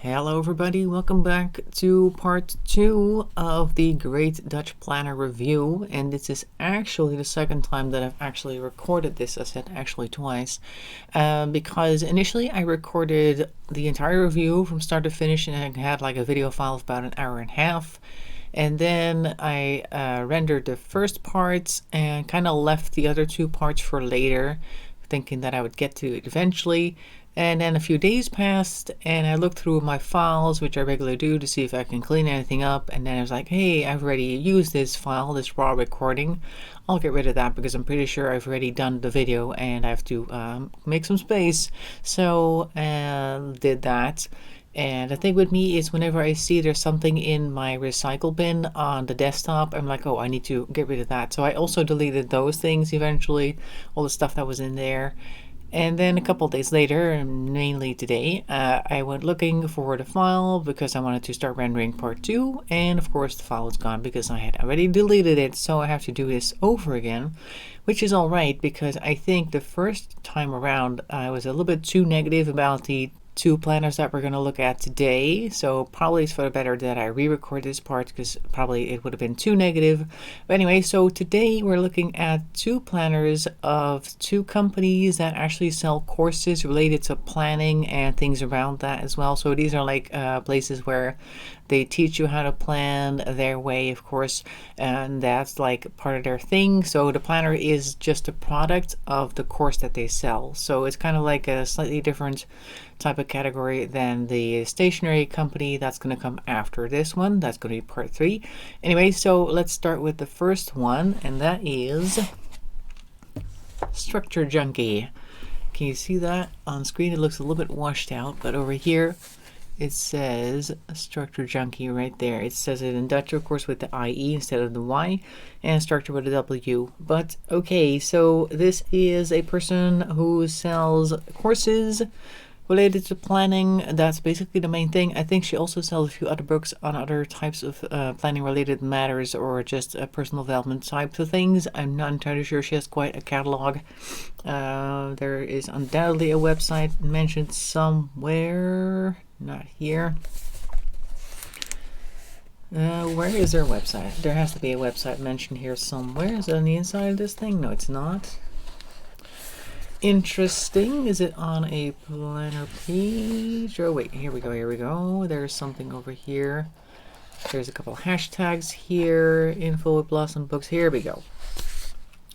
Hello everybody, welcome back to part 2 of the Great Dutch Planner review, and this is actually the second time that I've actually recorded this. I said actually twice, because initially I recorded the entire review from start to finish and I had like a video file of about an hour and a half. And then I rendered the first parts and kind of left the other two parts for later, thinking that I would get to it eventually. And then a few days passed and I looked through my files, which I regularly do, to see if I can clean anything up. And then I was like, hey, I've already used this file, this raw recording. I'll get rid of that because I'm pretty sure I've already done the video and I have to make some space. So did that. And the thing with me is whenever I see there's something in my recycle bin on the desktop, I'm like, oh, I need to get rid of that. So I also deleted those things eventually, all the stuff that was in there. And then a couple days later, mainly today, I went looking for the file because I wanted to start rendering part 2. And of course the file was gone because I had already deleted it. So I have to do this over again, which is all right because I think the first time around I was a little bit too negative about the two planners that we're going to look at today. So probably it's for the better that I re-record this part because probably it would have been too negative. But anyway, so today we're looking at two planners of two companies that actually sell courses related to planning and things around that as well. So these are like places where they teach you how to plan their way, of course, and that's like part of their thing. So the planner is just a product of the course that they sell. So it's kind of like a slightly different type of category than the stationery company that's going to come after this one. That's going to be part 3. Anyway, so let's start with the first one, and that is structuurjunkie. Can you see that on screen? It looks a little bit washed out, but over here it says structuurjunkie right there. It says it in Dutch, of course, with the IE instead of the Y, and structure with a W. But okay, so this is a person who sells courses related to planning. That's basically the main thing. I think she also sells a few other books on other types of planning related matters or just personal development types of things. I'm not entirely sure. She has quite a catalog. There is undoubtedly a website mentioned somewhere. Not here. Where is their website? There has to be a website mentioned here somewhere. Is it on the inside of this thing? No, it's not. Interesting. Is it on a planner page? Oh wait, here we go, here we go. There's something over here. There's a couple hashtags here. Info with Blossom Books. Here we go.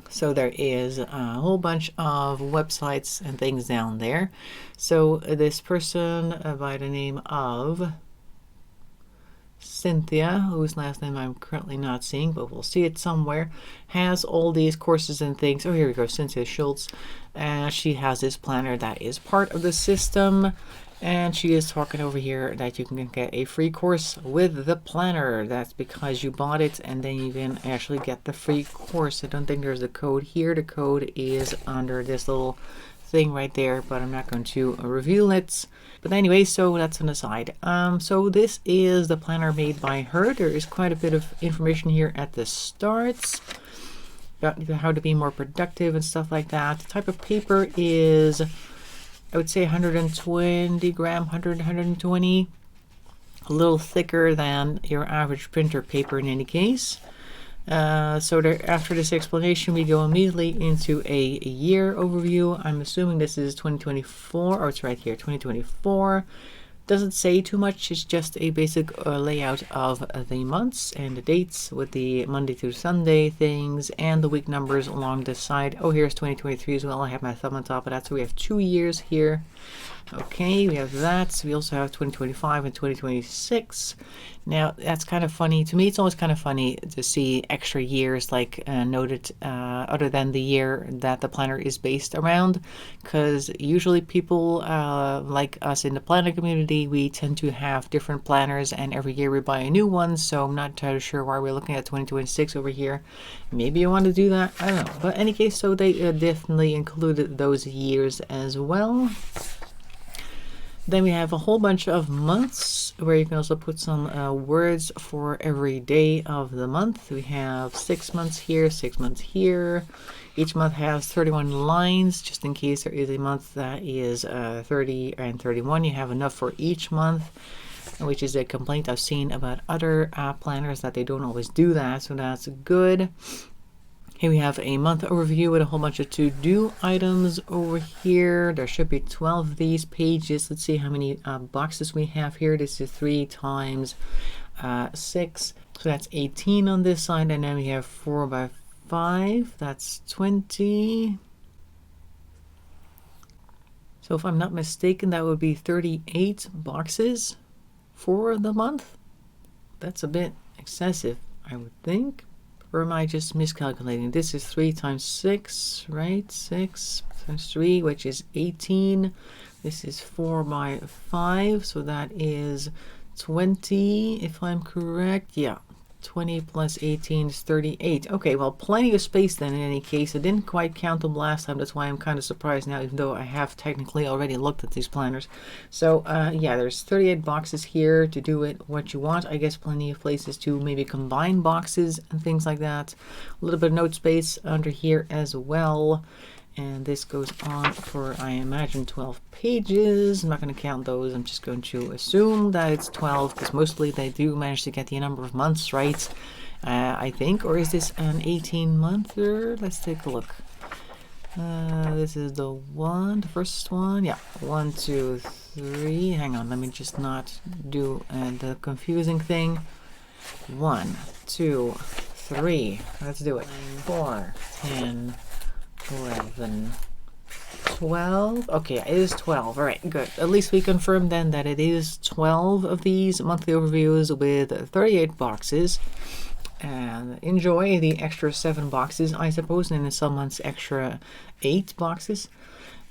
So there is a whole bunch of websites and things down there. So this person by the name of Cynthia, whose last name I'm currently not seeing, but we'll see it somewhere, has all these courses and things. Oh, here we go, Cynthia Schultz. She has this planner that is part of the system. And she is talking over here that you can get a free course with the planner. That's because you bought it and then you can actually get the free course. I don't think there's a code here. The code is under this little thing right there, but I'm not going to reveal it. But anyway, so that's an aside. So this is the planner made by her. There is quite a bit of information here at the start about how to be more productive and stuff like that. The type of paper is, I would say 120 gram, 120, a little thicker than your average printer paper in any case. So there, after this explanation, we go immediately into a year overview. I'm assuming this is 2024, or it's right here, 2024. Doesn't say too much. It's just a basic layout of the months and the dates with the Monday through Sunday things and the week numbers along this side. Oh, here's 2023 as well. I have my thumb on top of that. So we have 2 years here. Okay, we have that. We also have 2025 and 2026. Now, that's kind of funny. To me, it's always kind of funny to see extra years like noted other than the year that the planner is based around. Because usually people like us in the planner community, we tend to have different planners and every year we buy a new one. So I'm not entirely sure why we're looking at 2026 over here. Maybe you want to do that. I don't know. But in any case, so they definitely included those years as well. Then we have a whole bunch of months where you can also put some words for every day of the month. We have 6 months here, 6 months here. Each month has 31 lines, just in case there is a month that is 30 and 31. You have enough for each month, which is a complaint I've seen about other planners, that they don't always do that, so that's good. Here we have a month overview with a whole bunch of to-do items over here. There should be 12 of these pages. Let's see how many boxes we have here. This is 3 times 6, so that's 18 on this side, and then we have 4 by 5, that's 20. So if I'm not mistaken, that would be 38 boxes for the month. That's a bit excessive, I would think. Or am I just miscalculating? This is 3 times 6, right? 6 times 3, which is 18. This is 4 by 5, so that is 20, if I'm correct. Yeah, 20 plus 18 is 38. Okay, well, plenty of space then in any case. I didn't quite count them last time. That's why I'm kind of surprised now, even though I have technically already looked at these planners. So yeah, there's 38 boxes here to do it what you want. I guess plenty of places to maybe combine boxes and things like that. A little bit of note space under here as well. And this goes on for, I imagine, 12 pages. I'm not going to count those. I'm just going to assume that it's 12, because mostly they do manage to get the number of months right, I think. Or is this an 18-monther? Let's take a look. This is the first one. Yeah, 1, 2, 3. Hang on, let me just not do the confusing thing. 1, 2, 3. Let's do it. 4, 10, 11, 12. Okay, it is 12. All right, good. At least we confirmed then that it is 12 of these monthly overviews with 38 boxes. And enjoy the extra 7 boxes, I suppose, and in some months extra 8 boxes.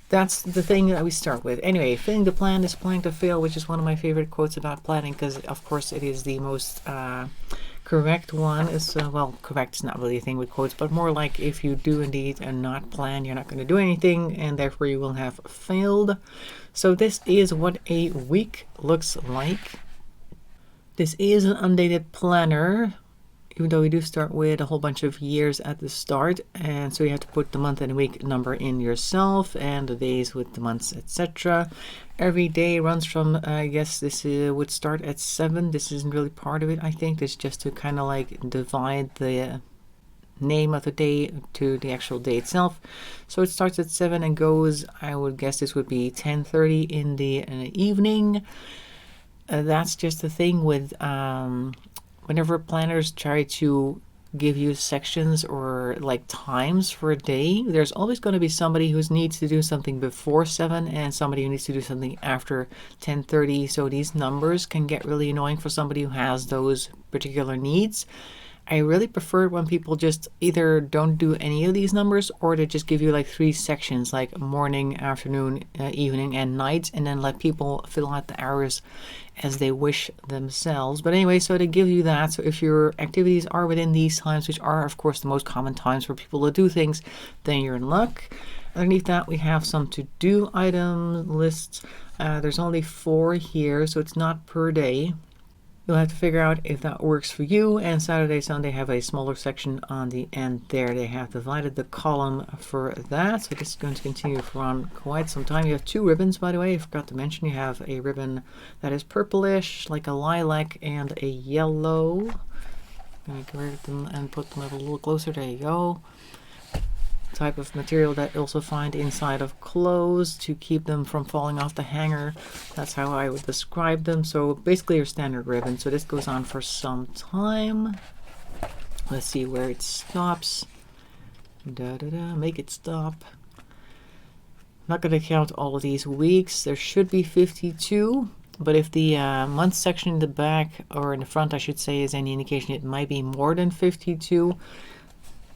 That's the thing that we start with. Anyway, failing to plan is planning to fail, which is one of my favorite quotes about planning, because of course it is the most correct one. Is well, correct is not really a thing with quotes, but more like if you do indeed and not plan, you're not going to do anything, and therefore you will have failed. So this is what a week looks like. This is an undated planner, even though we do start with a whole bunch of years at the start, and so you have to put the month and week number in yourself and the days with the months, etc. Every day runs from, I guess this would start at 7. This isn't really part of it, I think. This is just to kind of like divide the name of the day to the actual day itself. So it starts at 7 and goes, I would guess this would be 10:30 in the evening. That's just the thing with whenever planners try to give you sections or like times for a day, there's always going to be somebody who needs to do something before 7 and somebody who needs to do something after 10:30. So these numbers can get really annoying for somebody who has those particular needs. I really prefer when people just either don't do any of these numbers, or they just give you like 3 sections, like morning, afternoon, evening, and night, and then let people fill out the hours as they wish themselves. But anyway, so they give you that. So if your activities are within these times, which are of course the most common times for people to do things, then you're in luck. Underneath that, we have some to-do item lists. There's only 4 here, so it's not per day. You'll have to figure out if that works for you. And Saturday, Sunday have a smaller section on the end there. They have divided the column for that. So this is going to continue for quite some time. You have 2 ribbons, by the way. I forgot to mention you have a ribbon that is purplish, like a lilac, and a yellow. I'm going to get rid of them and put them a little closer. There you go. Type of material that you also find inside of clothes to keep them from falling off the hanger. That's how I would describe them. So basically your standard ribbon. So this goes on for some time. Let's see where it stops. Make it stop. I'm not going to count all of these weeks. There should be 52. But if the month section in the back, or in the front I should say, is any indication, it might be more than 52.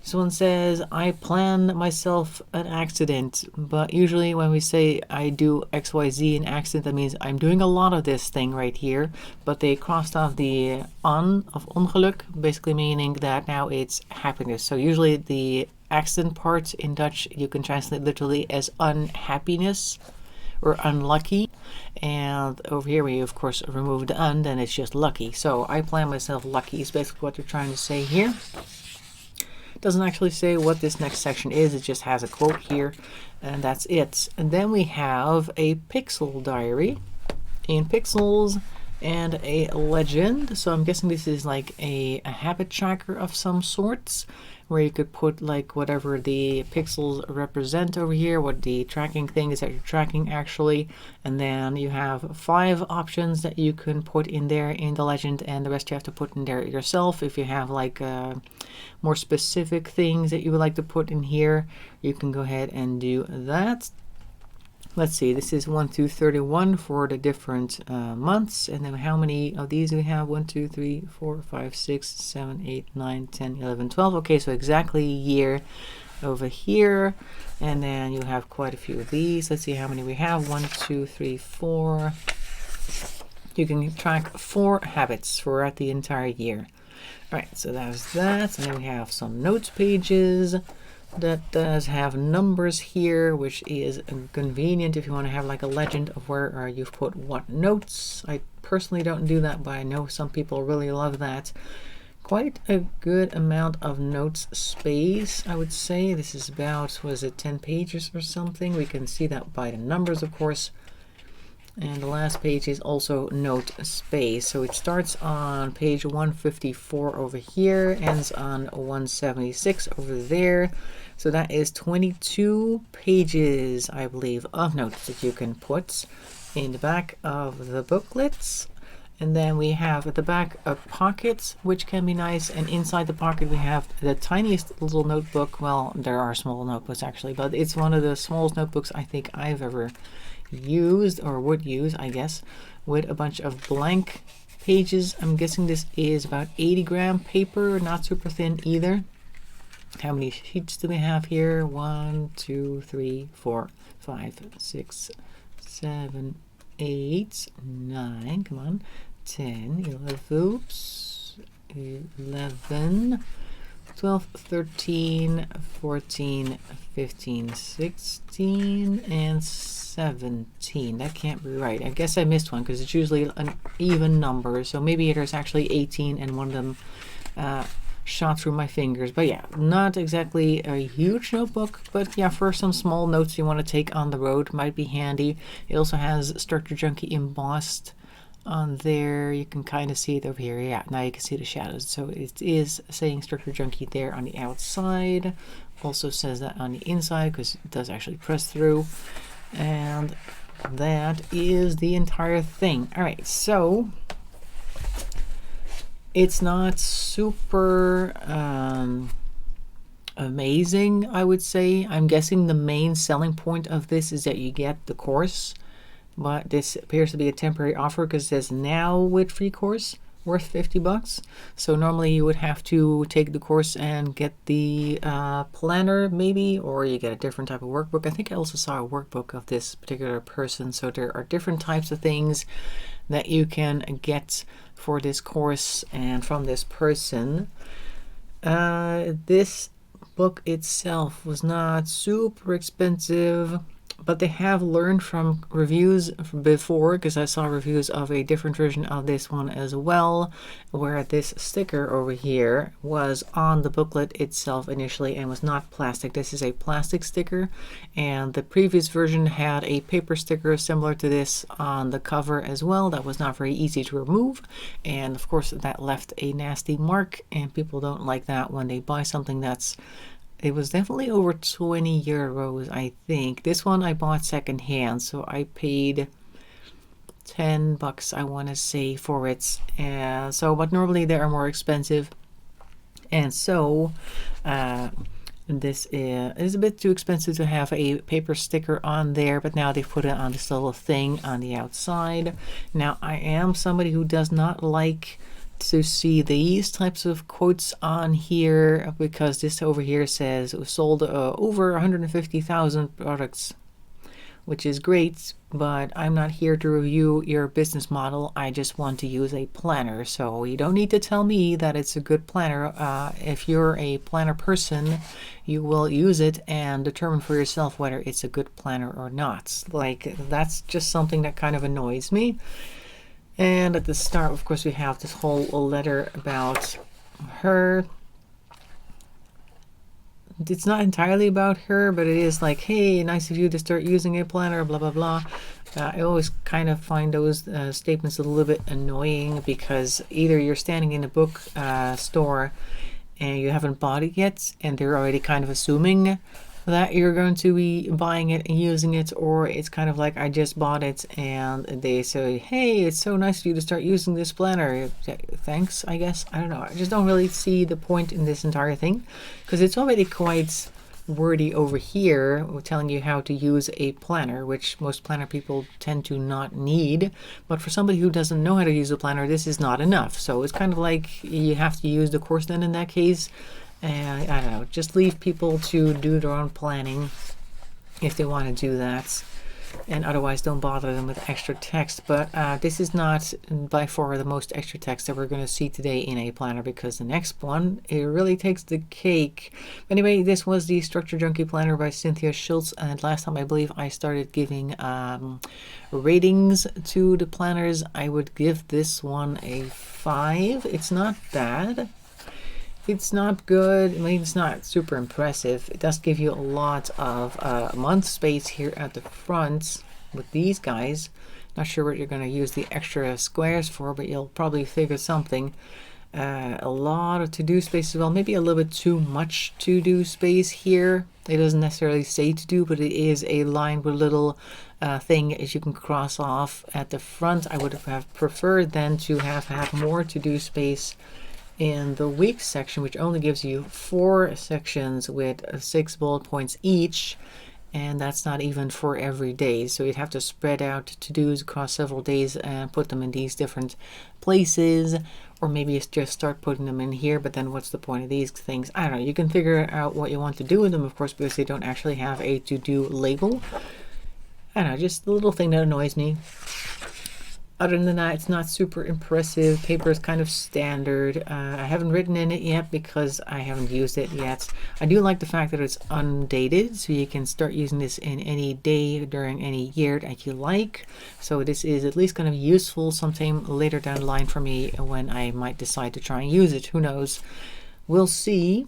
This one says, I plan myself an accident, but usually when we say I do XYZ an accident, that means I'm doing a lot of this thing right here, but they crossed off the on of ongeluk, basically meaning that now it's happiness. So usually the accident part in Dutch you can translate literally as unhappiness, or unlucky. And over here we of course remove the un, then it's just lucky. So I plan myself lucky is basically what they're trying to say here. It doesn't actually say what this next section is, it just has a quote here, and that's it. And then we have a pixel diary in pixels and a legend. So I'm guessing this is like a habit tracker of some sorts, where you could put like whatever the pixels represent over here, what the tracking thing is that you're tracking actually, and then you have 5 options that you can put in there in the legend, and the rest you have to put in there yourself. If you have like more specific things that you would like to put in here, you can go ahead and do that. Let's see, this is 1 through 31 for the different months. And then how many of these do we have? 1, 2, 3, 4, 5, 6, 7, 8, 9, 10, 11, 12. Okay, so exactly a year over here. And then you have quite a few of these. Let's see how many we have. 1, 2, 3, 4. You can track 4 habits throughout the entire year. All right, so that's that. And then we have some notes pages. That does have numbers here, which is convenient if you want to have like a legend of where you've put what notes. I personally don't do that, but I know some people really love that. Quite a good amount of notes space, I would say. This is about, was it 10 pages or something? We can see that by the numbers, of course. And the last page is also note space. So it starts on page 154 over here, ends on 176 over there. So that is 22 pages, I believe, of notes that you can put in the back of the booklets. And then we have at the back a pocket, which can be nice. And inside the pocket we have the tiniest little notebook. Well, there are small notebooks actually, but it's one of the smallest notebooks I think I've ever used, or would use, I guess, with a bunch of blank pages. I'm guessing this is about 80 gram paper, not super thin either. How many sheets do we have here? 1, 2, 3, 4, 5, 6, 7, 8, 9, come on, 10, 11, oops, 11, 12, 13, 14, 15, 16, and 17. That can't be right. I guess I missed one because it's usually an even number. So maybe there's actually 18 and one of them shot through my fingers. But yeah, not exactly a huge notebook, but yeah, for some small notes you want to take on the road, might be handy. It also has structuurjunkie embossed on there. You can kind of see it over here. Yeah, now you can see the shadows. So it is saying structuurjunkie there on the outside. Also says that on the inside because it does actually press through. And that is the entire thing. All right, so it's not super amazing, I would say. I'm guessing the main selling point of this is that you get the course, but this appears to be a temporary offer because it says now with free course worth 50 bucks. So normally you would have to take the course and get the planner maybe, or you get a different type of workbook. I think I also saw a workbook of this particular person. So there are different types of things that you can get for this course and from this person. This book itself was not super expensive, but they have learned from reviews from before, because I saw reviews of a different version of this one as well, where this sticker over here was on the booklet itself initially and was not plastic. This is a plastic sticker, and the previous version had a paper sticker similar to this on the cover as well that was not very easy to remove, and of course that left a nasty mark, and people don't like that when they buy something that's, it was definitely over 20 euros, I think. This one I bought secondhand, so I paid 10 bucks, I want to say, for it. But normally they are more expensive. And so this is a bit too expensive to have a paper sticker on there, but now they've put it on this little thing on the outside. Now, I am somebody who does not like to see these types of quotes on here, because this over here says sold over 150,000 products which is great, but I'm not here to review your business model. I just want to use a planner. So you don't need to tell me that it's a good planner. If you're a planner person, you will use it and determine for yourself whether it's a good planner or not. Like, that's just something that kind of annoys me. And at the start, of course, we have this whole letter about her. It's not entirely about her, but it is like, hey, nice of you to start using a planner, blah, blah, blah. I always kind of find those statements a little bit annoying, because either you're standing in a book store and you haven't bought it yet, and they're already kind of assuming that you're going to be buying it and using it, or it's kind of like, I just bought it and they say, hey, it's so nice of you to start using this planner. Thanks, I guess. I don't know. I just don't really see the point in this entire thing, because it's already quite wordy over here telling you how to use a planner, which most planner people tend to not need. But for somebody who doesn't know how to use a planner, this is not enough. So it's kind of like you have to use the course then in that case. And I don't know, just leave people to do their own planning if they want to do that, and otherwise don't bother them with extra text. But this is not by far the most extra text that we're going to see today in a planner, because the next one, it really takes the cake. Anyway, this was the Structure Junkie Planner by Cynthia Schultz, and last time I believe I started giving ratings to the planners. I would give this one a 5. It's not bad. It's not good. I mean, it's not super impressive. It does give you a lot of month space here at the front with these guys. Not sure what you're going to use the extra squares for, but you'll probably figure something. A lot of to-do space as well. Maybe a little bit too much to-do space here. It doesn't necessarily say to-do, but it is a line with a little thing as you can cross off at the front. I would have preferred then to have had more to-do space in the week section, which only gives you 4 sections with 6 bullet points each, and that's not even for every day. So you'd have to spread out to-dos across several days and put them in these different places, or maybe just start putting them in here. But then what's the point of these things? I don't know. You can figure out what you want to do with them, of course, because they don't actually have a to-do label. I don't know, just a little thing that annoys me. Other than that, it's not super impressive. Paper is kind of standard. I haven't written in it yet because I haven't used it yet. I do like the fact that it's undated, so you can start using this in any day during any year that you like. So this is at least going to be useful sometime later down the line for me when I might decide to try and use it. Who knows? We'll see.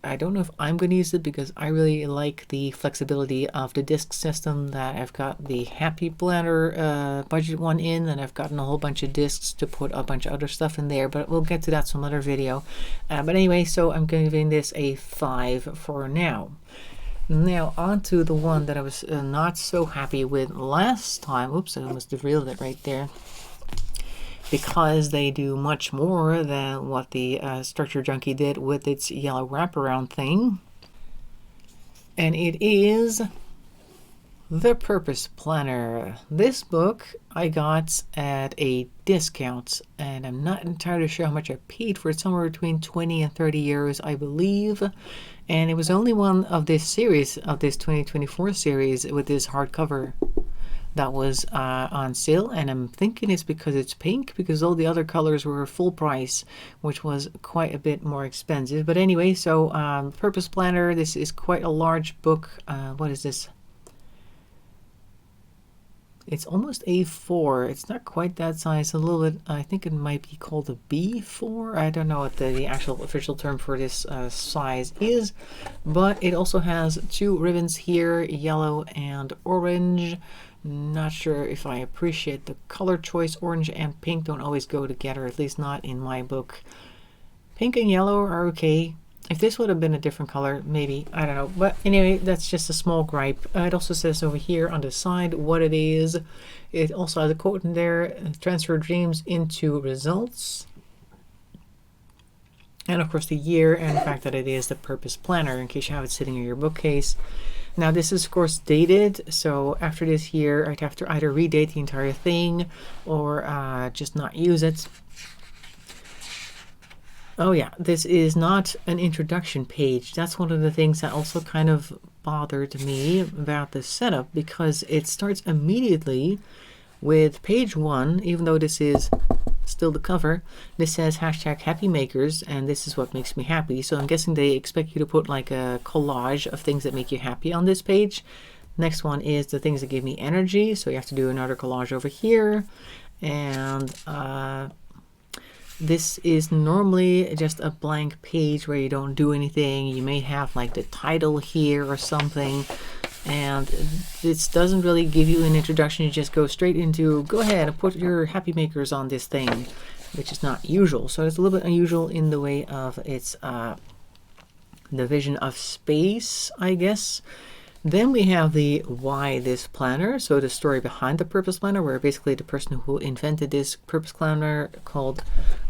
I don't know if I'm going to use it because I really like the flexibility of the disc system, that I've got the Happy Planner budget one in, and I've gotten a whole bunch of discs to put a bunch of other stuff in there, but we'll get to that some other video. But anyway, so I'm giving this a 5 for now. Now on to the one that I was not so happy with last time. Oops, I almost derailed it right there. Because they do much more than what the Structure Junkie did with its yellow wraparound thing. And it is the Purpose Planner. This book I got at a discount, and I'm not entirely sure how much I paid for it, somewhere between 20 and 30 euros, I believe. And it was only one of this series, of this 2024 series, with this hardcover that was on sale, and I'm thinking it's because it's pink, because all the other colors were full price, which was quite a bit more expensive. But anyway, so Purpose Planner, this is quite a large book. What is this? It's almost A4. It's not quite that size. A little bit, I think it might be called a B4. I don't know what the actual official term for this size is, but it also has 2 ribbons here, yellow and orange. Not sure if I appreciate the color choice. Orange and pink don't always go together, at least not in my book. Pink and yellow are okay. If this would have been a different color, maybe, I don't know. But anyway, that's just a small gripe. It also says over here on the side what it is. It also has a quote in there: transfer dreams into results. And of course the year, and the fact that it is the Purpose Planner, in case you have it sitting in your bookcase. Now this is of course dated, so after this year I'd have to either redate the entire thing or just not use it. Oh yeah, this is not an introduction page. That's one of the things that also kind of bothered me about this setup, because it starts immediately with page 1, even though this is still the cover. This says hashtag happy makers, and this is what makes me happy. So I'm guessing they expect you to put like a collage of things that make you happy on this page. Next one is the things that give me energy, so you have to do another collage over here. And this is normally just a blank page where you don't do anything. You may have like the title here or something, and this doesn't really give you an introduction. You just go straight into, go ahead and put your happy makers on this thing, which is not usual. So it's a little bit unusual in the way of its division of space, I guess. Then we have the why this planner, so the story behind the purpose planner, where basically the person who invented this purpose planner, called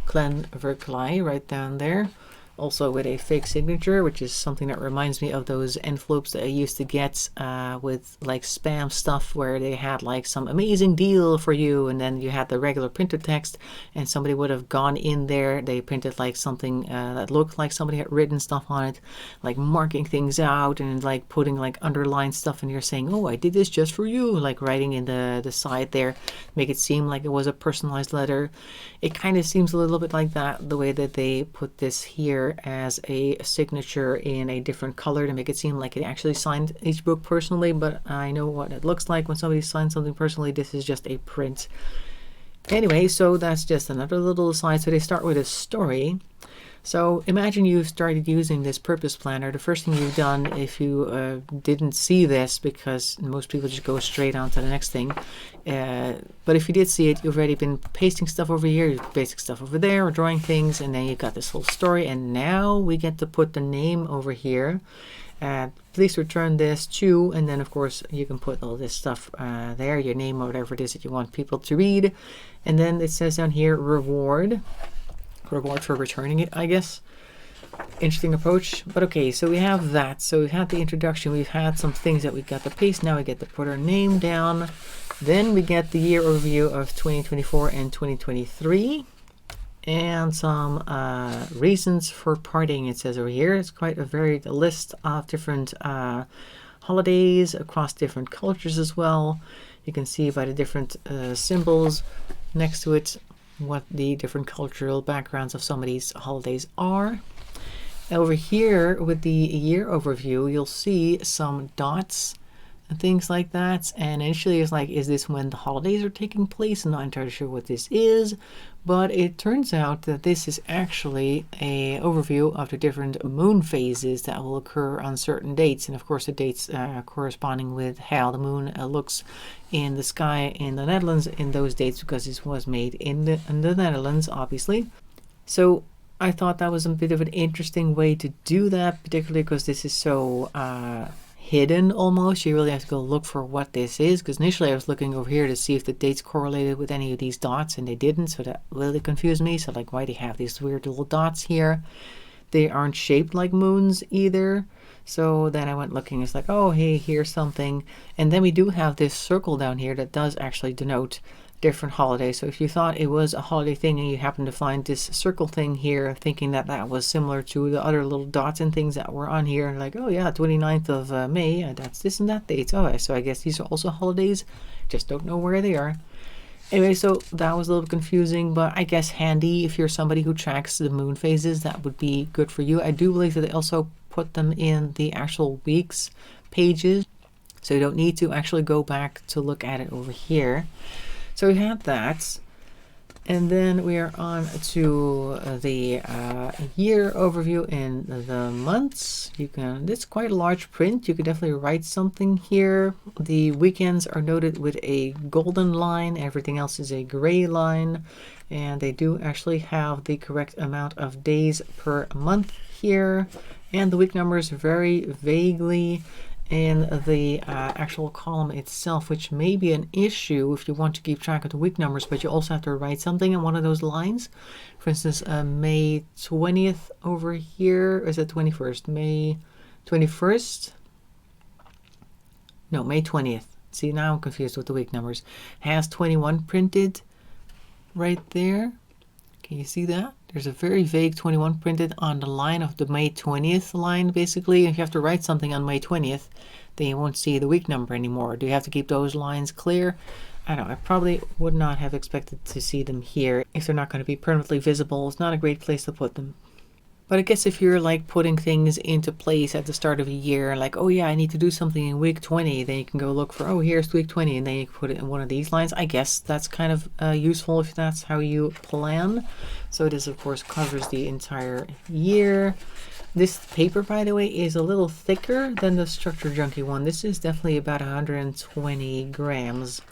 Glenn Verkleij, right down there, also with a fake signature, which is something that reminds me of those envelopes that I used to get with like spam stuff, where they had like some amazing deal for you, and then you had the regular printed text, and somebody would have gone in there, they printed like something that looked like somebody had written stuff on it, like marking things out and like putting like underlined stuff, and you're saying, oh, I did this just for you, like writing in the side there, make it seem like it was a personalized letter. It kind of seems a little bit like that, the way that they put this here as a signature in a different color to make it seem like it actually signed each book personally, but I know what it looks like when somebody signs something personally. This is just a print. Anyway, so that's just another little aside. So they start with a story. So imagine you started using this purpose planner. The first thing you've done, if you didn't see this, because most people just go straight on to the next thing, but if you did see it, you've already been pasting stuff over here, you're pasting stuff over there, or drawing things, and then you got this whole story, and now we get to put the name over here. Please return this to, and then of course you can put all this stuff there, your name or whatever it is that you want people to read. And then it says down here, reward for returning it, I guess. Interesting approach. But okay, so we have that. So we've had the introduction, we've had some things that we got to paste. Now we get to put our name down. Then we get the year overview of 2024 and 2023, and some reasons for parting, it says over here. It's quite a varied list of different holidays across different cultures as well. You can see by the different symbols next to it what the different cultural backgrounds of some of these holidays are. Over here with the year overview, you'll see some dots and things like that. And initially it's like, is this when the holidays are taking place? I'm not entirely sure what this is, but it turns out that this is actually a overview of the different moon phases that will occur on certain dates. And of course the dates corresponding with how the moon looks in the sky in the Netherlands in those dates, because this was made in the Netherlands, obviously. So I thought that was a bit of an interesting way to do that, particularly because this is so hidden almost. You really have to go look for what this is, because initially I was looking over here to see if the dates correlated with any of these dots, and they didn't, so that really confused me. So like, why do you have these weird little dots here? They aren't shaped like moons either. So then I went looking, it's like, oh hey, here's something. And then we do have this circle down here that does actually denote different holidays. So if you thought it was a holiday thing and you happen to find this circle thing here, thinking that that was similar to the other little dots and things that were on here, and like, oh yeah, 29th of May, that's this and that date. Oh, so I guess these are also holidays, just don't know where they are. Anyway, so that was a little confusing, but I guess handy if you're somebody who tracks the moon phases. That would be good for you. I do believe that they also put them in the actual weeks pages, so you don't need to actually go back to look at it over here. So we have that, and then we are on to the year overview in the months. You can, it's quite a large print. You could definitely write something here. The weekends are noted with a golden line. Everything else is a gray line, and they do actually have the correct amount of days per month here, and the week numbers very vaguely in the actual column itself, which may be an issue if you want to keep track of the week numbers, but you also have to write something in one of those lines. For instance, May 20th over here, or is it 21st? May 21st? No, May 20th. See, now I'm confused with the week numbers. Has 21 printed right there. Can you see that? There's a very vague 21 printed on the line of the May 20th line, basically. If you have to write something on May 20th, then you won't see the week number anymore. Do you have to keep those lines clear? I don't know. I probably would not have expected to see them here. If they're not going to be permanently visible, it's not a great place to put them. But I guess if you're like putting things into place at the start of a year, like, oh yeah, I need to do something in week 20, then you can go look for, oh, here's week 20, and then you can put it in one of these lines. I guess that's kind of useful if that's how you plan. So this, of course, covers the entire year. This paper, by the way, is a little thicker than the Structure Junkie one. This is definitely about 120 grams.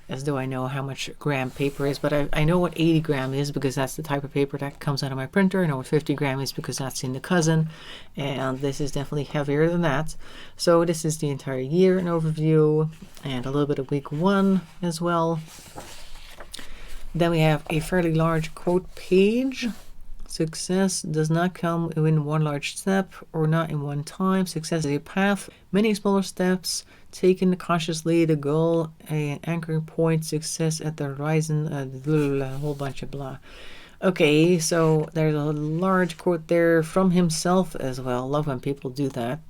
As though I know how much gram paper is, but I know what 80 gram is because that's the type of paper that comes out of my printer. I know what 50 gram is because that's in the cousin, and this is definitely heavier than that. So this is the entire year in overview and a little bit of week 1 as well. Then we have a fairly large quote page. Success does not come in one large step or not in one time. Success is a path, many smaller steps taken cautiously. The goal, an anchoring point, success at the horizon, a whole bunch of blah. Okay, so there's a large quote there from himself as well. Love when people do that.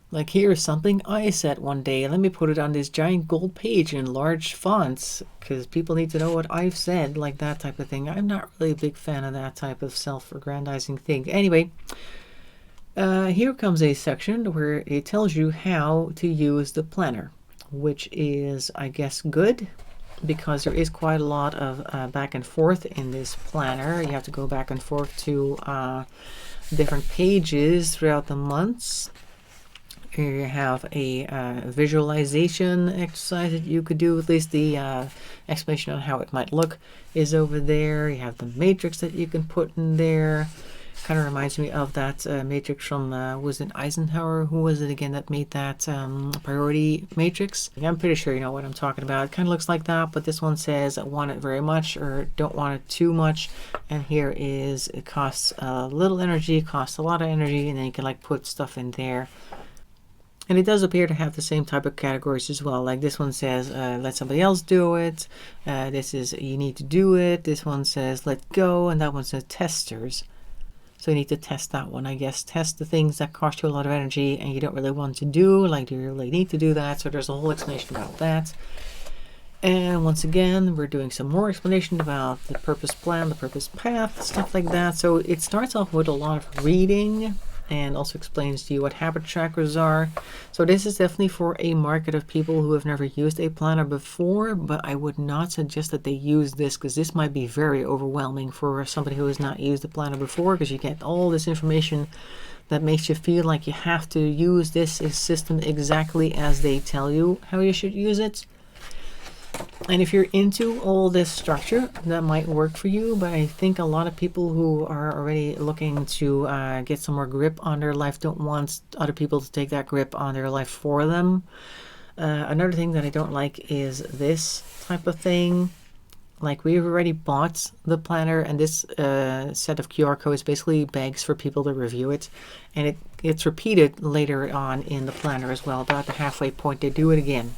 Like, here's something I said one day. Let me put it on this giant gold page in large fonts because people need to know what I've said, like that type of thing. I'm not really a big fan of that type of self-aggrandizing thing. Anyway, here comes a section where it tells you how to use the planner, which is, I guess, good because there is quite a lot of back and forth in this planner. You have to go back and forth to different pages throughout the months. Here you have a visualization exercise that you could do. At least the explanation on how it might look is over there. You have the matrix that you can put in there. Kind of reminds me of that matrix from, was it Eisenhower? Who was it again that made that priority matrix? I'm pretty sure you know what I'm talking about. It kind of looks like that, but this one says want it very much or don't want it too much. And here is, it costs a little energy, costs a lot of energy, and then you can like put stuff in there. And it does appear to have the same type of categories as well. Like this one says, let somebody else do it. This is, you need to do it. This one says, let go. And that one says testers. So you need to test that one, I guess. Test the things that cost you a lot of energy and you don't really want to do. Like, do you really need to do that? So there's a whole explanation about that. And once again, we're doing some more explanation about the purpose plan, the purpose path, stuff like that. So it starts off with a lot of reading and also explains to you what habit trackers are. So this is definitely for a market of people who have never used a planner before, but I would not suggest that they use this because this might be very overwhelming for somebody who has not used a planner before, because you get all this information that makes you feel like you have to use this system exactly as they tell you how you should use it. And if you're into all this structure, that might work for you, but I think a lot of people who are already looking to get some more grip on their life don't want other people to take that grip on their life for them. Another thing that I don't like is this type of thing. Like, we've already bought the planner, and this set of QR codes basically begs for people to review it, and it's repeated later on in the planner as well. About the halfway point, they do it again.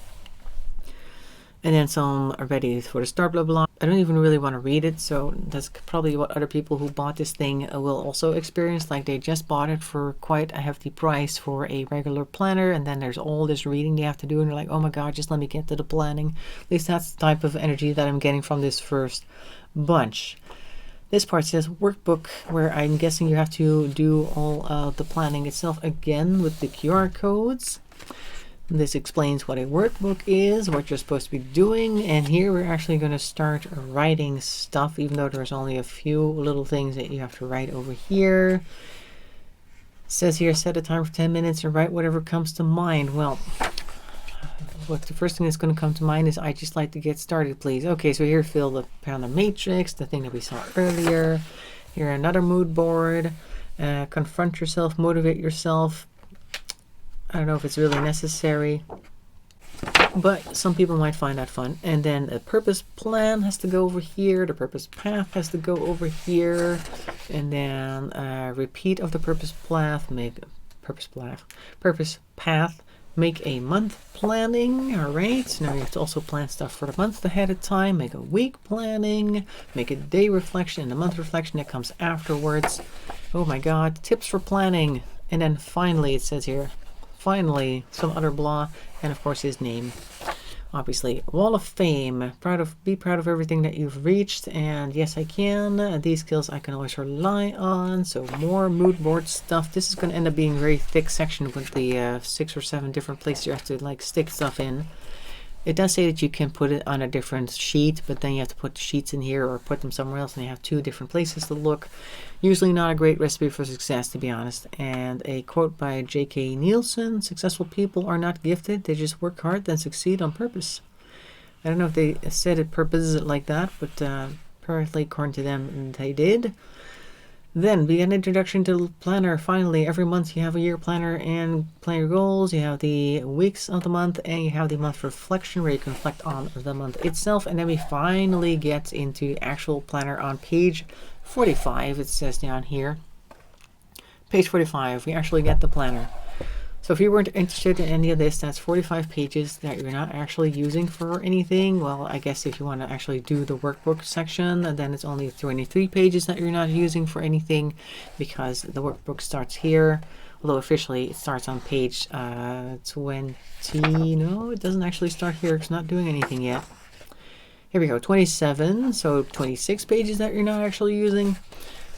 And then some are ready for the start, blah, blah. I don't even really want to read it, so that's probably what other people who bought this thing will also experience. Like, they just bought it for quite a hefty price for a regular planner, and then there's all this reading they have to do, and they're like, oh my god, just let me get to the planning. At least that's the type of energy that I'm getting from this first bunch. This part says workbook, where I'm guessing you have to do all of the planning itself again with the QR codes. This explains what a workbook is, what you're supposed to be doing, and here we're actually going to start writing stuff, even though there's only a few little things that you have to write over here. It says here, set a timer for 10 minutes and write whatever comes to mind. Well, what the first thing that's going to come to mind is, I just like to get started, please. Okay, so here, fill the pound of matrix, the thing that we saw earlier. Here, another mood board. Confront yourself, motivate yourself. I don't know if it's really necessary, but some people might find that fun. And then the purpose plan has to go over here. The purpose path has to go over here. And then repeat of the purpose path, purpose path, Make a month planning. All right, now you have to also plan stuff for the month ahead of time. Make a week planning, make a day reflection and a month reflection that comes afterwards. Oh my god, tips for planning. And then finally, it says here, finally, some other blah, and of course his name. Obviously, Wall of Fame. Be proud of everything that you've reached, and yes, I can. These skills I can always rely on. So more mood board stuff. This is going to end up being a very thick section with the 6 or 7 different places you have to like stick stuff in. It does say that you can put it on a different sheet, but then you have to put the sheets in here or put them somewhere else, and you have 2 different places to look. Usually not a great recipe for success, to be honest. And a quote by J.K. Nielsen: "Successful people are not gifted, they just work hard then succeed on purpose." I don't know if they said it purpose like that, but apparently according to them they did. Then we get an introduction to the planner. Finally, every month you have a year planner and plan your goals. You have the weeks of the month, and you have the month reflection where you can reflect on the month itself. And then we finally get into actual planner on page 45. It says down here, page 45, we actually get the planner. So if you weren't interested in any of this, that's 45 pages that you're not actually using for anything. Well, I guess if you want to actually do the workbook section, then it's only 23 pages that you're not using for anything, because the workbook starts here. Although officially it starts on page 20. No, it doesn't actually start here. It's not doing anything yet. Here we go, 27. So 26 pages that you're not actually using.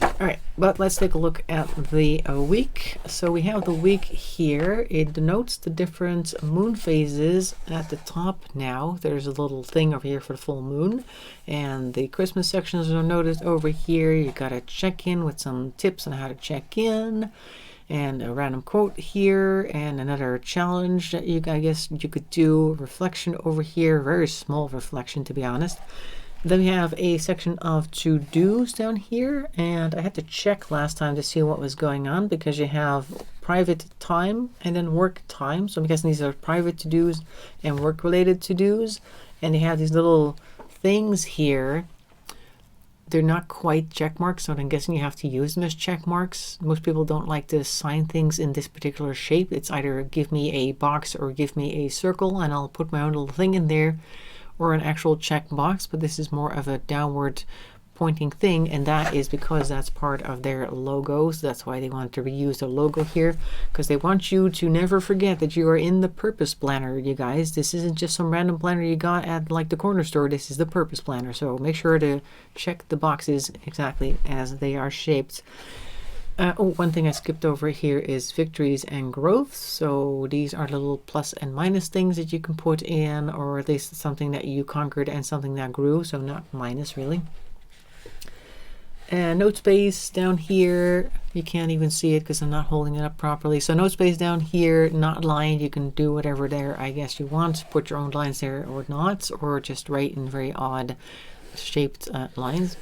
All right, but let's take a look at the week. So we have the week here. It denotes the different moon phases at the top now. There's a little thing over here for the full moon. And the Christmas sections are noted over here. You got to check in with some tips on how to check in. And a random quote here, and another challenge that I guess you could do. Reflection over here, very small reflection, to be honest. Then we have a section of to-dos down here, and I had to check last time to see what was going on, because you have private time and then work time. So I'm guessing these are private to-dos and work-related to-dos, and they have these little things here. They're not quite check marks, so I'm guessing you have to use them as check marks. Most people don't like to sign things in this particular shape. It's either give me a box or give me a circle, and I'll put my own little thing in there, or an actual check box, but this is more of a downward pointing thing, and that is because that's part of their logos. That's why they want to reuse the logo here, because they want you to never forget that you are in the purpose planner, you guys. This isn't just some random planner you got at like the corner store. This is the purpose planner, so make sure to check the boxes exactly as they are shaped. One thing I skipped over here is victories and growth. So these are little plus and minus things that you can put in, or at least something that you conquered and something that grew, so not minus really. And note space down here, you can't even see it because I'm not holding it up properly. So note space down here, not lined. You can do whatever there I guess you want. Put your own lines there or not, or just write in very odd shaped lines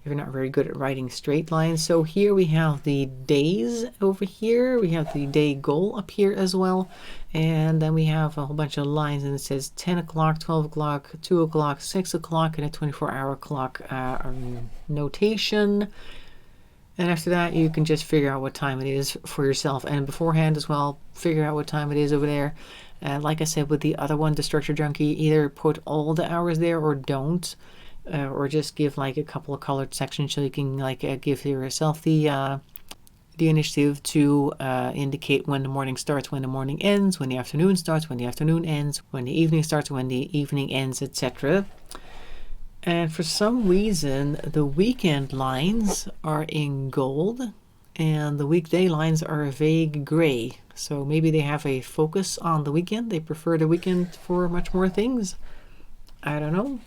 if you're not very good at writing straight lines. So here we have the days over here. We have the day goal up here as well. And then we have a whole bunch of lines, and it says 10 o'clock, 12 o'clock, 2 o'clock, 6 o'clock, and a 24-hour clock notation. And after that, you can just figure out what time it is for yourself. And beforehand as well, figure out what time it is over there. Like I said with the other one, the Structure Junkie, either put all the hours there or don't. Or just give like a couple of colored sections so you can like give yourself the initiative to indicate when the morning starts, when the morning ends, when the afternoon starts, when the afternoon ends, when the evening starts, when the evening ends, etc. And for some reason, the weekend lines are in gold and the weekday lines are a vague gray. So maybe they have a focus on the weekend. They prefer the weekend for much more things. I don't know.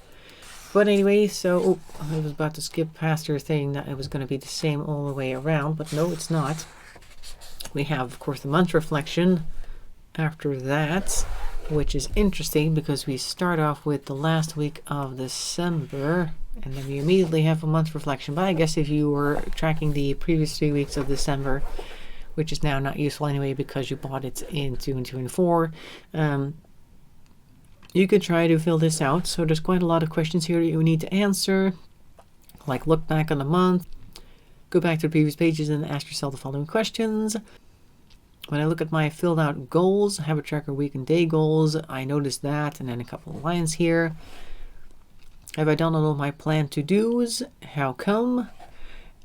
But anyway, so I was about to skip past your thing that it was going to be the same all the way around, but no, it's not. We have, of course, the month reflection after that, which is interesting because we start off with the last week of December, and then we immediately have a month reflection. But I guess if you were tracking the previous 3 weeks of December, which is now not useful anyway because you bought it in 2 and 2 and 4, you could try to fill this out. So there's quite a lot of questions here that you need to answer, like look back on the month, go back to the previous pages and ask yourself the following questions. When I look at my filled out goals, habit tracker week and day goals, I noticed that, and then a couple of lines here. Have I done all of my planned to-dos? How come?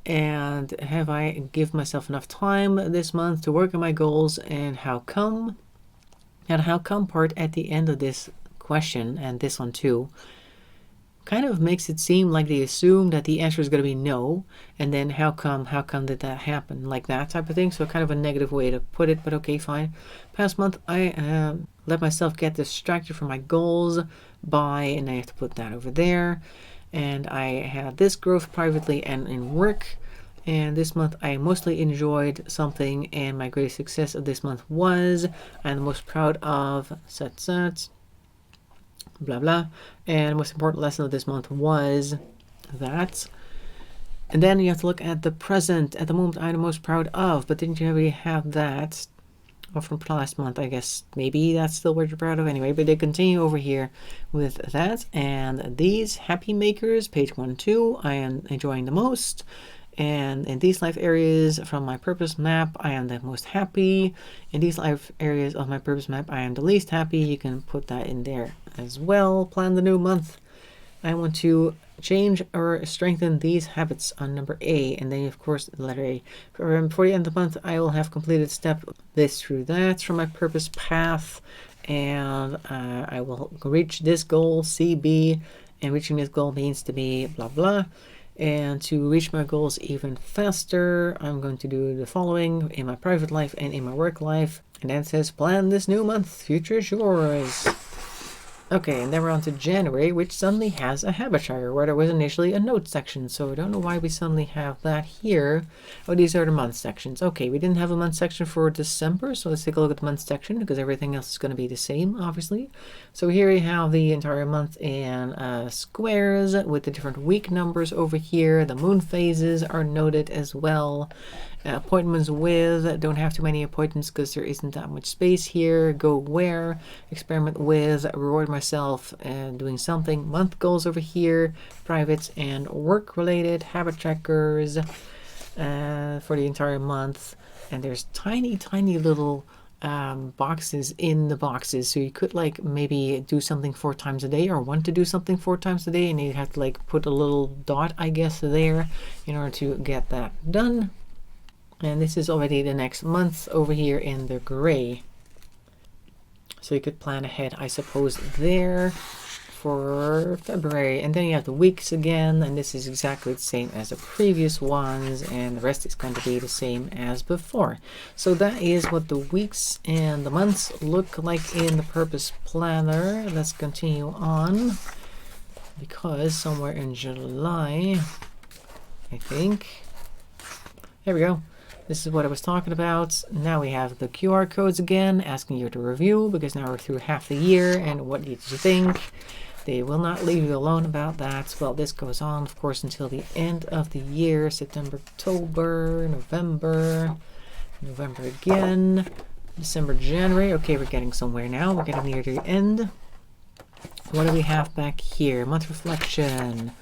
And have I given myself enough time this month to work on my goals, and how come? And how come part at the end of this question, and this one too, kind of makes it seem like they assume that the answer is going to be no, and then how come did that happen, like that type of thing. So kind of a negative way to put it, but okay, fine. Past month I let myself get distracted from my goals by, and I have to put that over there, and I had this growth privately and in work. And this month I mostly enjoyed something, and my greatest success of this month was, I'm the most proud of such blah blah, and the most important lesson of this month was that. And then you have to look at the present. At the moment I'm the most proud of, but didn't you already have that? Or from last month, I guess maybe that's still what you're proud of anyway. But they continue over here with that. And these happy makers, page 1 2, I am enjoying the most. And in these life areas from my purpose map, I am the most happy. In these life areas of my purpose map, I am the least happy. You can put that in there as well. Plan the new month. I want to change or strengthen these habits on number A, and then of course the letter A. Before the end of the month, I will have completed step this through that from my purpose path, and I will reach this goal, CB, and reaching this goal means to be blah blah. And to reach my goals even faster, I'm going to do the following in my private life and in my work life. And then it says, plan this new month, future is yours. Okay, and then we're on to January, which suddenly has a habit tracker where there was initially a note section. So I don't know why we suddenly have that here. Oh, these are the month sections. Okay, we didn't have a month section for December, so let's take a look at the month section because everything else is going to be the same, obviously. So here we have the entire month in squares with the different week numbers over here. The moon phases are noted as well. Appointments with, don't have too many appointments because there isn't that much space here. Go where, experiment with, reward myself, and doing something. Month goals over here, private and work related, habit trackers for the entire month. And there's tiny little boxes in the boxes, so you could like maybe do something 4 times a day or want to do something 4 times a day, and you have to like put a little dot, I guess, there in order to get that done. And this is already the next month over here in the gray. So you could plan ahead, I suppose, there for February. And then you have the weeks again, and this is exactly the same as the previous ones, and the rest is going to be the same as before. So that is what the weeks and the months look like in the Purpose Planner. Let's continue on, because somewhere in July, I think, there we go. This is what I was talking about. Now we have the QR codes again, asking you to review, because now we're through half the year, and what did you think? They will not leave you alone about that. Well, this goes on, of course, until the end of the year. September, October, November, November again, December, January. Okay, we're getting somewhere now. We're getting near the end. What do we have back here? Month reflection.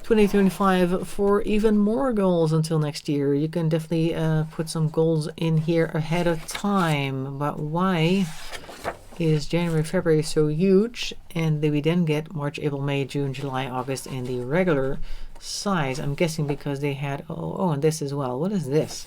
2025 for even more goals until next year. You can definitely put some goals in here ahead of time. But why is January, February so huge? And we then get March, April, May, June, July, August in the regular size. I'm guessing because they had, oh, and this as well. What is this?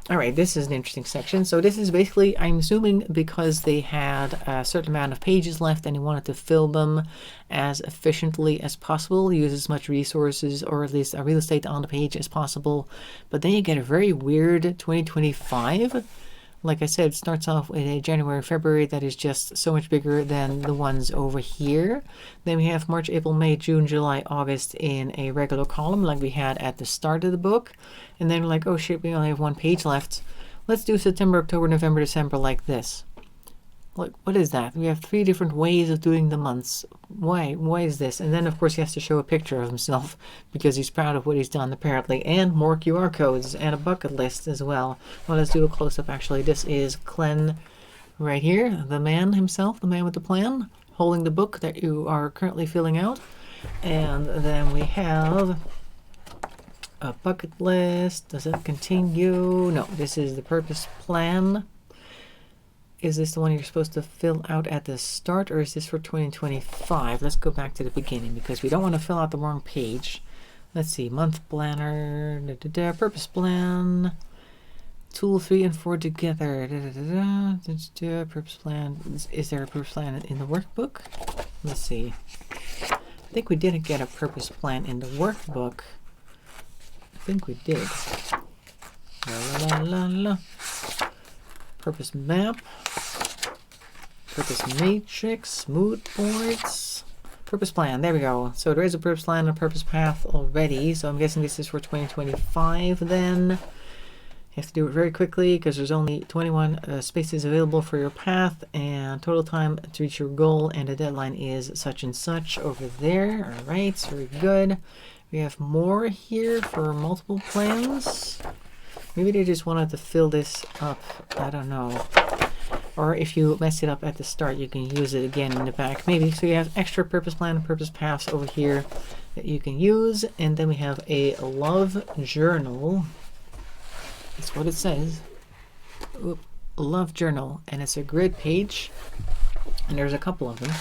All right, this is an interesting section. So this is basically, I'm assuming because they had a certain amount of pages left and they wanted to fill them as efficiently as possible, use as much resources or at least real estate on the page as possible. But then you get a very weird 2025. Like I said, it starts off with a January, February that is just so much bigger than the ones over here. Then we have March, April, May, June, July, August in a regular column like we had at the start of the book. And then we're like, oh shit, we only have 1 page left. Let's do September, October, November, December like this. What is that? We have 3 different ways of doing the months. Why? Why is this? And then, of course, he has to show a picture of himself because he's proud of what he's done, apparently. And more QR codes and a bucket list as well. Well, let's do a close-up, actually. This is Glenn right here, the man himself, the man with the plan, holding the book that you are currently filling out. And then we have A bucket list. Does it continue? No, this is the purpose plan. Is this the one you're supposed to fill out at the start, or is this for 2025? Let's go back to the beginning because we don't want to fill out the wrong page. Let's see, month planner, purpose plan, tool 3 and 4 together. Purpose plan. Is there a purpose plan in the workbook? Let's see. I think we didn't get a purpose plan in the workbook. I think we did. La la la la. Purpose map. Purpose matrix. Mood boards. Purpose plan. There we go. So there is a purpose plan and a purpose path already. So I'm guessing this is for 2025 then. You have to do it very quickly because there's only 21 spaces available for your path and total time to reach your goal, and the deadline is such and such over there. All right, very good. We have more here for multiple plans. Maybe they just wanted to fill this up. I don't know. Or if you mess it up at the start, you can use it again in the back. Maybe. So you have extra purpose plan and purpose paths over here that you can use. And then we have a love journal. That's what it says. Oop, love journal. And it's a grid page. And there's a couple of them.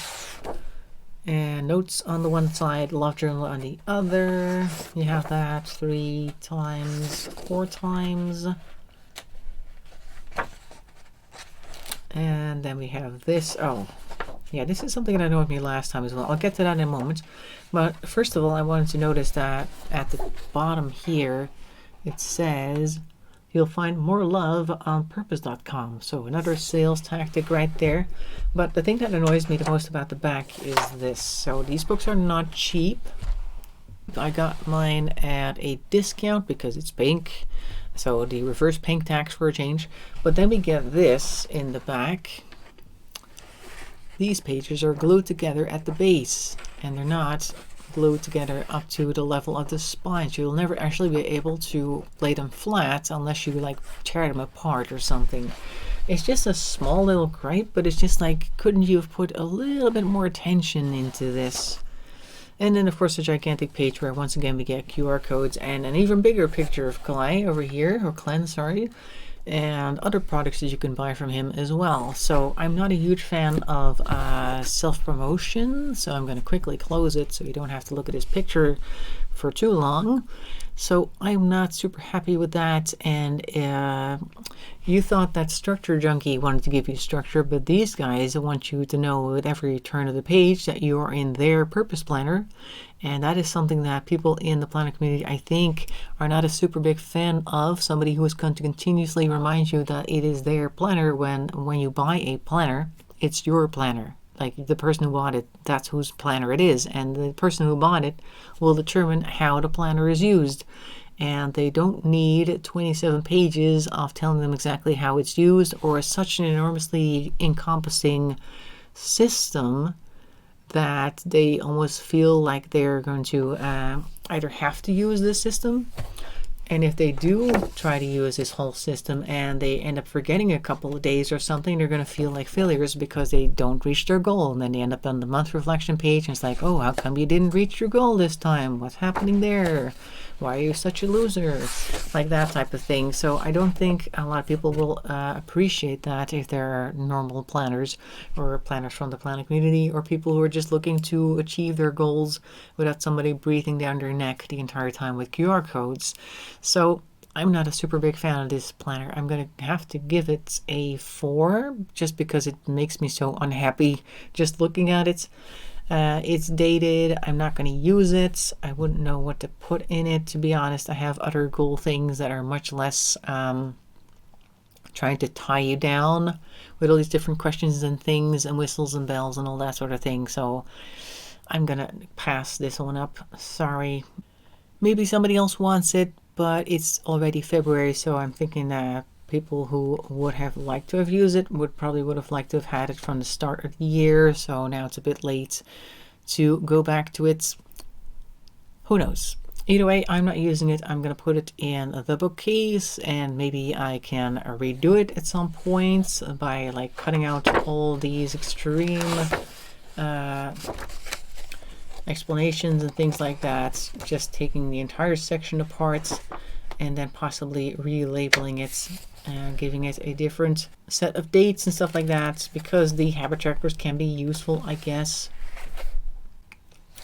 And notes on the one side, love journal on the other. You have that 3 times, 4 times. And then we have this. Oh, yeah, this is something that I annoyed me last time as well. I'll get to that in a moment. But first of all, I wanted to notice that at the bottom here, it says you'll find more love on purpuz.com. So another sales tactic right there. But the thing that annoys me the most about the back is this. So these books are not cheap. I got mine at a discount because it's pink. So the reverse pink tax for a change. But then we get this in the back. These pages are glued together at the base. And they're not glued together up to the level of the spine. So you'll never actually be able to lay them flat unless you like tear them apart or something. It's just a small little gripe, but it's just like, couldn't you have put a little bit more attention into this? And then of course a gigantic page where once again we get QR codes and an even bigger picture of Clay over here, or Clen, sorry, and other products that you can buy from him as well. So I'm not a huge fan of self-promotion, so I'm going to quickly close it so you don't have to look at his picture for too long. So I'm not super happy with that. And you thought that Structure Junkie wanted to give you structure, but these guys want you to know at every turn of the page that you are in their purpose planner. And that is something that people in the planner community, I think, are not a super big fan of. Somebody who is going to continuously remind you that it is their planner when you buy a planner, it's your planner. Like the person who bought it, that's whose planner it is. And the person who bought it will determine how the planner is used. And they don't need 27 pages of telling them exactly how it's used, or such an enormously encompassing system that they almost feel like they're going to either have to use this system, and if they do try to use this whole system and they end up forgetting a couple of days or something, they're going to feel like failures because they don't reach their goal. And then they end up on the month reflection page and it's like, oh, how come you didn't reach your goal this time? What's happening there? Why are you such a loser? Like that type of thing. So I don't think a lot of people will appreciate that if they're normal planners or planners from the planning community, or people who are just looking to achieve their goals without somebody breathing down their neck the entire time with QR codes. So I'm not a super big fan of this planner. I'm going to have to give it a 4 just because it makes me so unhappy just looking at it. It's dated. I'm not going to use it. I wouldn't know what to put in it, to be honest. I have other cool things that are much less trying to tie you down with all these different questions and things and whistles and bells and all that sort of thing. So I'm going to pass this one up. Sorry. Maybe somebody else wants it, but it's already February, so I'm thinking that people who would have liked to have used it would have liked to have had it from the start of the year, so now it's a bit late to go back to it. Who knows? Either way, I'm not using it. I'm going to put it in the bookcase, and maybe I can redo it at some point by like cutting out all these extreme explanations and things like that, just taking the entire section apart and then possibly relabeling it and giving it a different set of dates and stuff like that, because the habit trackers can be useful, I guess.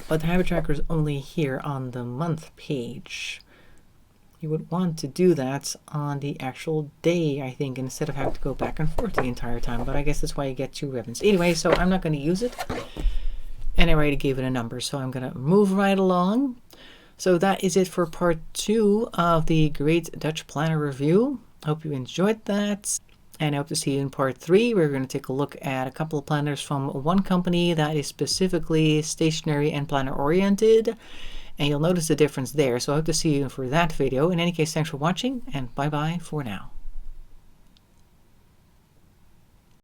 But the habit tracker is only here on the month page. You would want to do that on the actual day, I think, instead of having to go back and forth the entire time. But I guess that's why you get 2 ribbons. Anyway, so I'm not going to use it. And I already gave it a number, so I'm going to move right along. So that is it for part 2 of the Great Dutch Planner Review. Hope you enjoyed that. And I hope to see you in part 3. We're going to take a look at a couple of planners from one company that is specifically stationery and planner oriented. And you'll notice the difference there. So I hope to see you for that video. In any case, thanks for watching, and bye-bye for now.